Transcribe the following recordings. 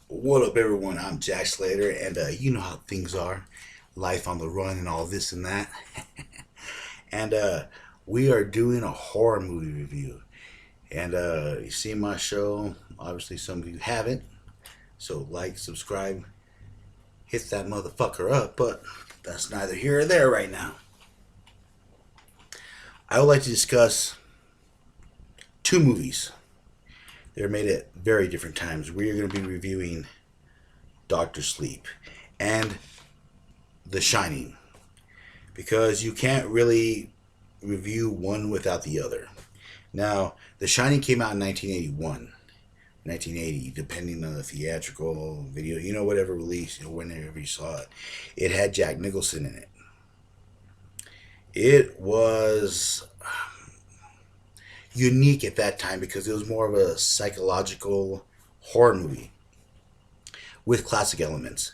What up, everyone? I'm Jack Slater, and you know how things are, life on the run, and all this and that. And we are doing a horror movie review. And you see my show. Obviously, some of you haven't. So, like, subscribe, hit that motherfucker up. But that's neither here or there right now. I would like to discuss two movies. They're made at very different times. We are going to be reviewing Doctor Sleep and The Shining, because you can't really review one without the other. Now, The Shining came out in 1981, 1980, depending on the theatrical video, whatever release, whenever you saw it. It had Jack Nicholson in it. It was unique at that time because it was more of a psychological horror movie with classic elements.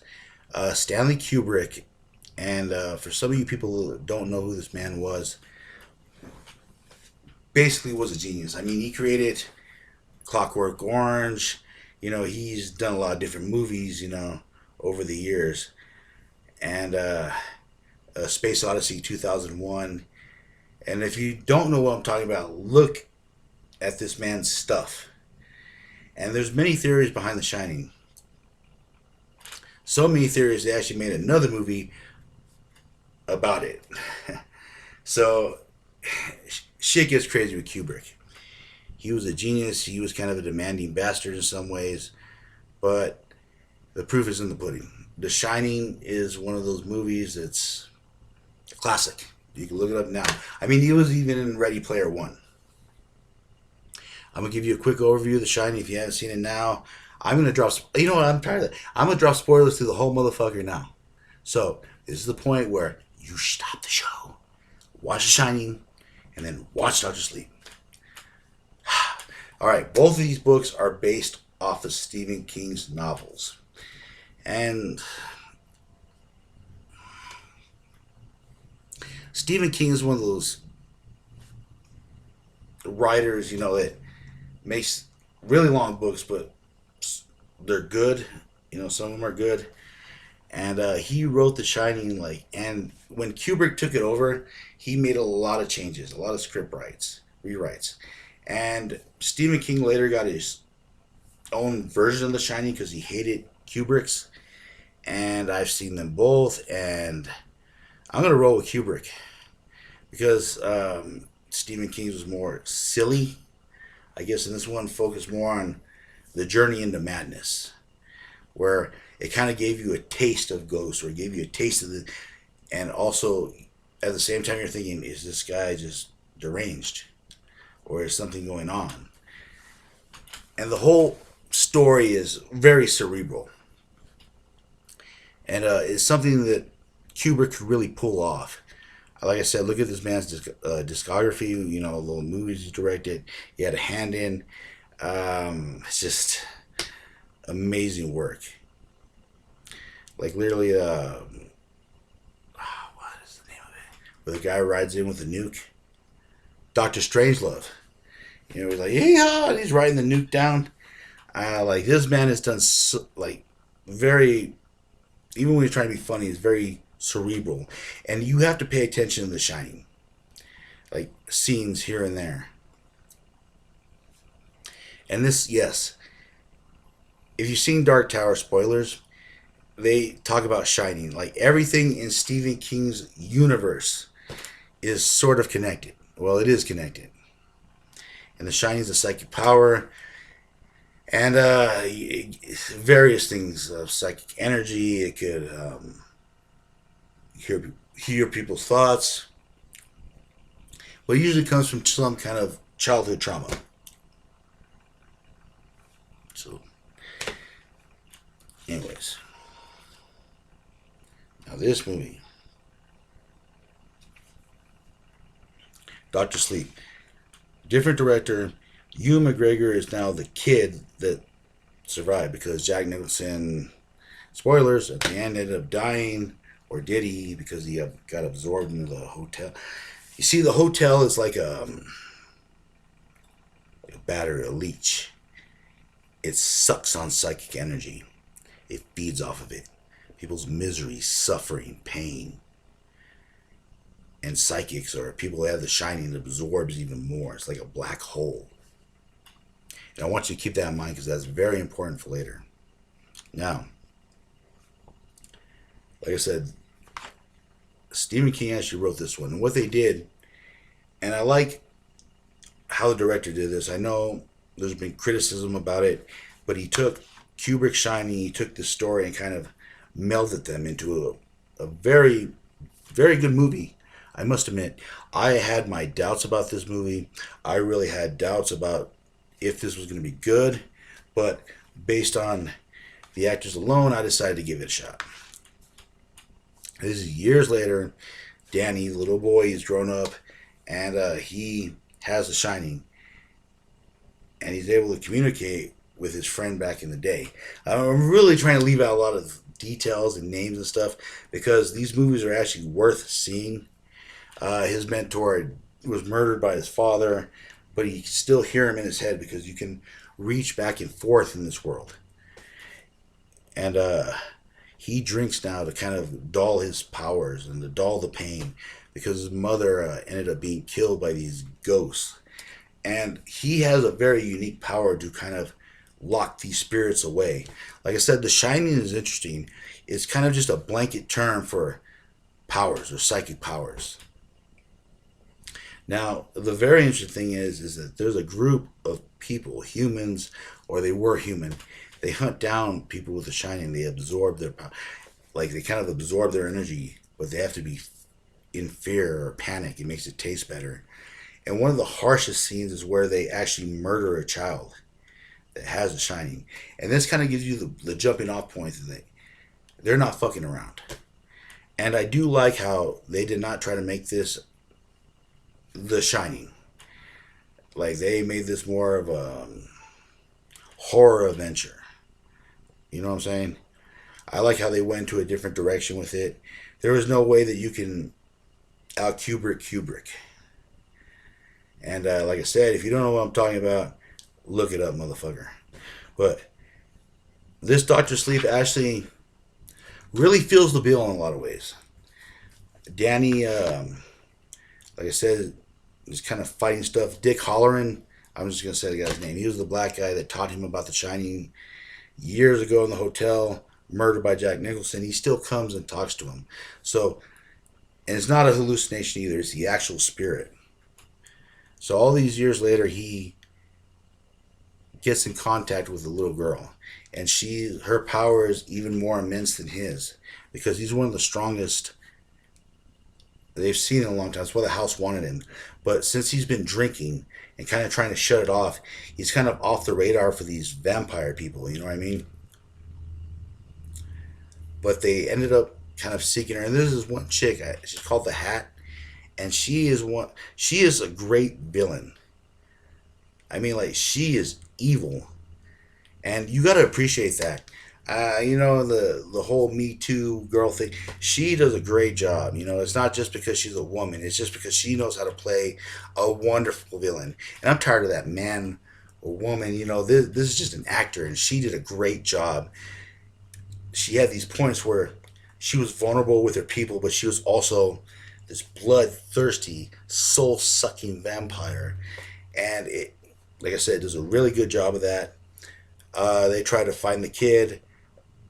Stanley Kubrick, and for some of you people who don't know who this man was, basically was a genius. I mean, he created Clockwork Orange. He's done a lot of different movies, over the years. And Space Odyssey 2001. And if you don't know what I'm talking about, look at this man's stuff. And there's many theories behind The Shining. So many theories they actually made another movie about it. So shit gets crazy with Kubrick. He was a genius. He was kind of a demanding bastard in some ways, but the proof is in the pudding. The Shining is one of those movies that's a classic. You can look it up now. I mean, he was even in Ready Player One. I'm gonna give you a quick overview of The Shining if you haven't seen it now. I'm gonna drop. You know what? I'm tired of that. I'm gonna drop spoilers through the whole motherfucker now. So this is the point where you stop the show, watch The Shining, and then watch Doctor Sleep. All right, both of these books are based off of Stephen King's novels, and Stephen King is one of those writers, that makes really long books, but they're good. Some of them are good. And he wrote The Shining, and when Kubrick took it over, he made a lot of changes, a lot of script rewrites. And Stephen King later got his own version of The Shining because he hated Kubrick's. And I've seen them both, and I'm gonna roll with Kubrick because Stephen King's was more silly, I guess, and this one focused more on the journey into madness, where it kind of gave you a taste of ghosts, or it gave you a taste of the, and also at the same time you're thinking, is this guy just deranged, or is something going on? And the whole story is very cerebral, and it's something that Kubrick could really pull off. Like I said, look at this man's discography. The little movies he directed, he had a hand in. It's just amazing work. Like literally, what is the name of it? Where the guy rides in with the nuke. Doctor Strangelove. He's like, yeah, and he's riding the nuke down. Like this man has done very, even when he's trying to be funny, he's very cerebral, and you have to pay attention to The Shining, like scenes here and there. And this, yes, if you've seen Dark Tower, spoilers, they talk about Shining. Like everything in Stephen King's universe is sort of connected. Well, it is connected. And The Shining is a psychic power, and various things of psychic energy. It could hear people's thoughts. Well, it usually comes from some kind of childhood trauma. So, anyways, now this movie, Doctor Sleep, different director. Ewan McGregor is now the kid that survived because Jack Nicholson, spoilers, at the end ended up dying, or did he? Because he got absorbed into the hotel. You see, the hotel is like a battery, a leech. It sucks on psychic energy. It feeds off of it. People's misery, suffering, pain, and psychics or people that have the shining absorbs even more. It's like a black hole. And I want you to keep that in mind because that's very important for later. Now, like I said, Stephen King actually wrote this one. And what they did, and I like how the director did this. I know there's been criticism about it, but he took Kubrick's Shining, he took the story and kind of melded them into a very, very good movie. I must admit, I had my doubts about this movie. I really had doubts about if this was going to be good, but based on the actors alone, I decided to give it a shot. This is years later. Danny, the little boy, he's grown up, and he has The Shining, and he's able to communicate with his friend back in the day. I'm really trying to leave out a lot of details and names and stuff because these movies are actually worth seeing. His mentor was murdered by his father, but you can still hear him in his head because you can reach back and forth in this world. And he drinks now to kind of dull his powers and to dull the pain because his mother ended up being killed by these ghosts. And he has a very unique power to kind of lock these spirits away. Like I said, The Shining is interesting. It's kind of just a blanket term for powers or psychic powers. Now, the very interesting thing is that there's a group of people, humans, or they were human. They hunt down people with The Shining. They absorb their power. Like, they kind of absorb their energy, but they have to be in fear or panic. It makes it taste better. And one of the harshest scenes is where they actually murder a child that has The Shining. And this kind of gives you the jumping off point that they're not fucking around. And I do like how they did not try to make this The Shining. Like, they made this more of a horror adventure. You know what I'm saying? I like how they went to a different direction with it. There was no way that you can out Kubrick. And like I said, if you don't know what I'm talking about, look it up, motherfucker. But this Dr. Sleep actually really feels the bill in a lot of ways. Danny, like I said, is kind of fighting stuff. Dick Hallorann, I'm just going to say the guy's name. He was the black guy that taught him about The Shining years ago in the hotel, murdered by Jack Nicholson. He still comes and talks to him. So, and it's not a hallucination either. It's the actual spirit. So all these years later, he gets in contact with a little girl. And her power is even more immense than his. Because he's one of the strongest they've seen in a long time. That's why the house wanted him. But since he's been drinking and kind of trying to shut it off, he's kind of off the radar for these vampire people. You know what I mean? But they ended up kind of seeking her. And there's this one chick. She's called the Hat. And she is a great villain. I mean, like, she is evil. And you got to appreciate that. You know, the whole Me Too girl thing, she does a great job. You know, it's not just because she's a woman. It's just because she knows how to play a wonderful villain. And I'm tired of that man or woman. You know, this is just an actor. And she did a great job. She had these points where she was vulnerable with her people, but she was also this bloodthirsty, soul-sucking vampire. And it, like I said, does a really good job of that. They try to find the kid.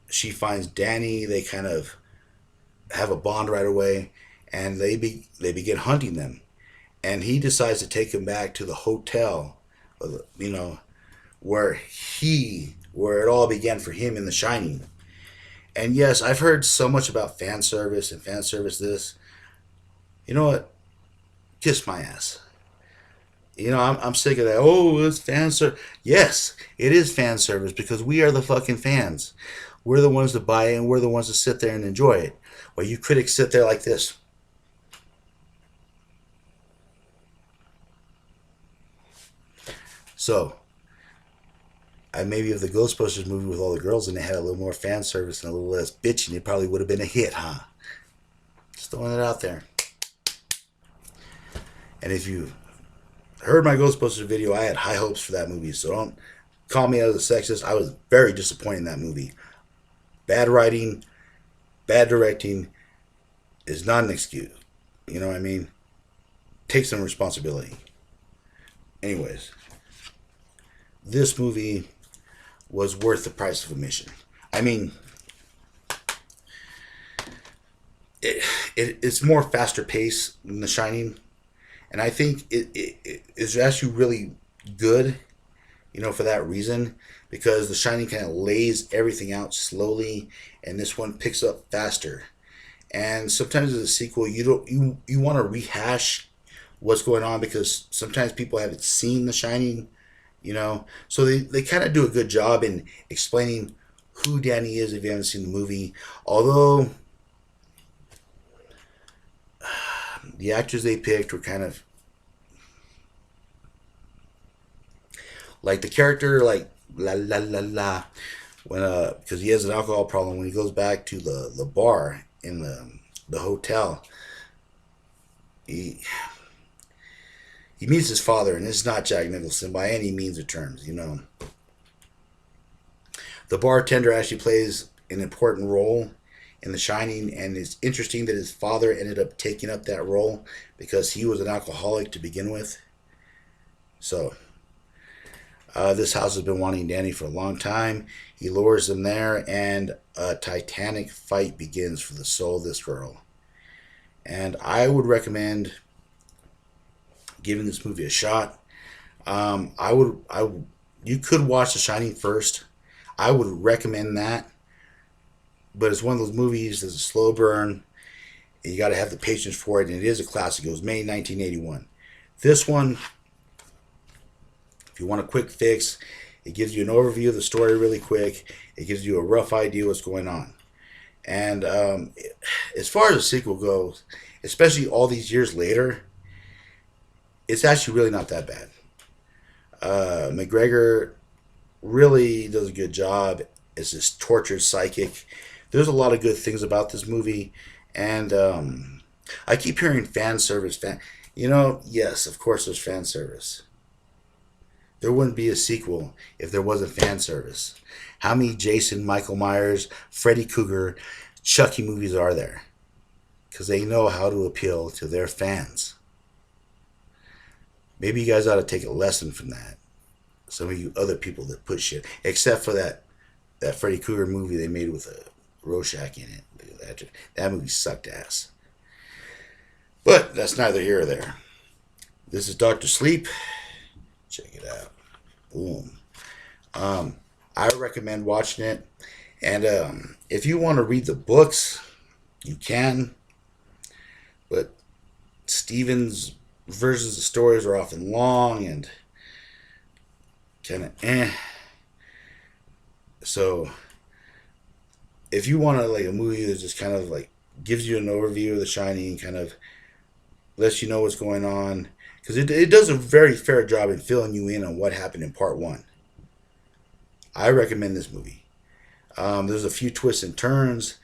She finds Danny. They kind of have a bond right away, and they begin hunting them. And he decides to take him back to the hotel, you know, where it all began for him in The Shining. And yes, I've heard so much about fan service and fan service this. You know what? Kiss my ass. You know, I'm sick of that. Oh, it's fan service. Yes, it is fan service because we are the fucking fans. We're the ones that buy it and we're the ones that sit there and enjoy it. While you critics sit there like this. So, maybe if the Ghostbusters movie with all the girls and they had a little more fan service and a little less bitching, it probably would have been a hit, huh? Just throwing it out there. And if you heard my Ghostbusters video, I had high hopes for that movie. So don't call me as a sexist. I was very disappointed in that movie. Bad writing, bad directing is not an excuse. You know what I mean? Take some responsibility. Anyways, this movie was worth the price of admission. I mean, it's more faster paced than The Shining, and I think it is actually really good. For that reason, because The Shining kind of lays everything out slowly, and this one picks up faster. And sometimes as a sequel, you want to rehash what's going on because sometimes people haven't seen The Shining, So they kind of do a good job in explaining who Danny is if you haven't seen the movie. Although the actors they picked were kind of like the character, like la la la la, when because he has an alcohol problem. When he goes back to the bar in the hotel, he he meets his father, and it's not Jack Nicholson by any means of terms. The bartender actually plays an important role in The Shining, and it's interesting that his father ended up taking up that role because he was an alcoholic to begin with. So this house has been wanting Danny for a long time. He lures them there, and a titanic fight begins for the soul of this girl. And I would recommend giving this movie a shot. You could watch The Shining first. I would recommend that, but it's one of those movies that's a slow burn, and you got to have the patience for it. And it is a classic. It was made in 1981. This one, if you want a quick fix, it gives you an overview of the story really quick. It gives you a rough idea what's going on. And as far as the sequel goes, especially all these years later, it's actually really not that bad. McGregor really does a good job as this tortured psychic. There's a lot of good things about this movie, and I keep hearing fan service. Yes, of course there's fan service. There wouldn't be a sequel if there wasn't fan service. How many Jason, Michael Myers, Freddy Krueger, Chucky movies are there? Because they know how to appeal to their fans. Maybe you guys ought to take a lesson from that. Some of you other people that put shit, except for that Freddy Krueger movie they made with a Rorschach in it. That movie sucked ass. But that's neither here or there. This is Dr. Sleep. Check it out. Boom. I recommend watching it. And if you want to read the books, you can. But Stephen's versions of stories are often long and kind of So if you want like a movie that just kind of like gives you an overview of The Shining, kind of lets you know what's going on, because it does a very fair job in filling you in on what happened in part one. I recommend this movie. There's a few twists and turns,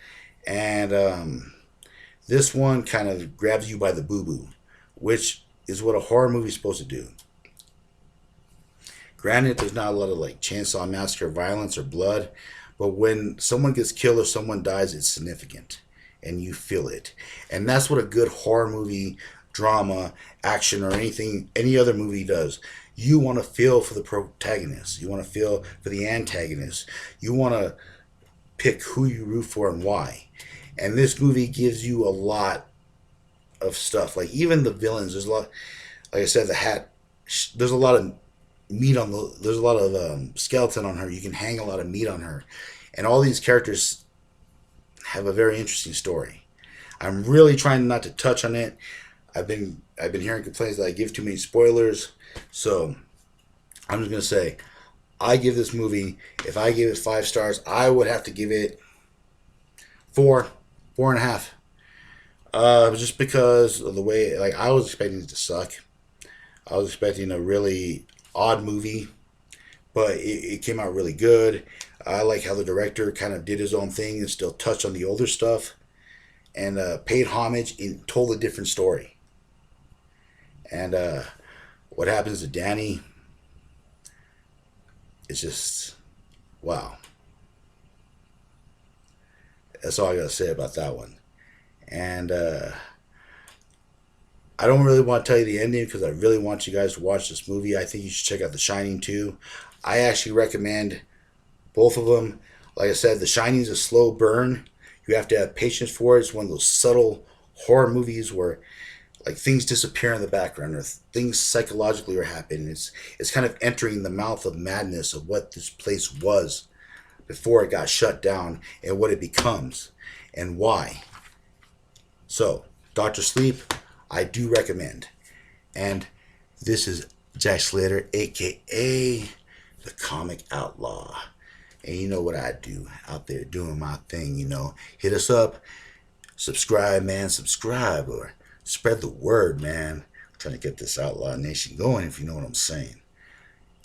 and this one kind of grabs you by the boo-boo, which is what a horror movie is supposed to do. Granted, there's not a lot of like Chainsaw Massacre violence or blood, but when someone gets killed or someone dies, it's significant, and you feel it. And that's what a good horror movie, drama, action, or any other movie does. You want to feel for the protagonist. You want to feel for the antagonist. You want to pick who you root for and why. And this movie gives you a lot of stuff. Like even the villains, there's a lot. Like I said, the hat. There's a lot of meat on the. There's a lot of skeleton on her. You can hang a lot of meat on her, and all these characters have a very interesting story. I'm really trying not to touch on it. I've been hearing complaints that I give too many spoilers, so I'm just gonna say I give this movie. If I gave it 5 stars, I would have to give it 4.5. Just because of the way, like I was expecting it to suck. I was expecting a really odd movie, but it came out really good. I like how the director kind of did his own thing and still touched on the older stuff, and paid homage and told a different story. And what happens to Danny is just wow. That's all I gotta say about that one. And I don't really want to tell you the ending because I really want you guys to watch this movie. I think you should check out The Shining too. I actually recommend both of them. Like I said, The Shining is a slow burn. You have to have patience for it. It's one of those subtle horror movies where like things disappear in the background or things psychologically are happening. It's kind of entering the mouth of madness of what this place was before it got shut down and what it becomes and why. So, Doctor Sleep, I do recommend. And this is Jack Slater, aka the Comic Outlaw. And you know what I do out there doing my thing, you know. Hit us up, subscribe, man, subscribe, or spread the word, man. I'm trying to get this Outlaw Nation going, if you know what I'm saying.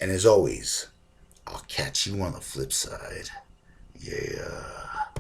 And as always, I'll catch you on the flip side. Yeah.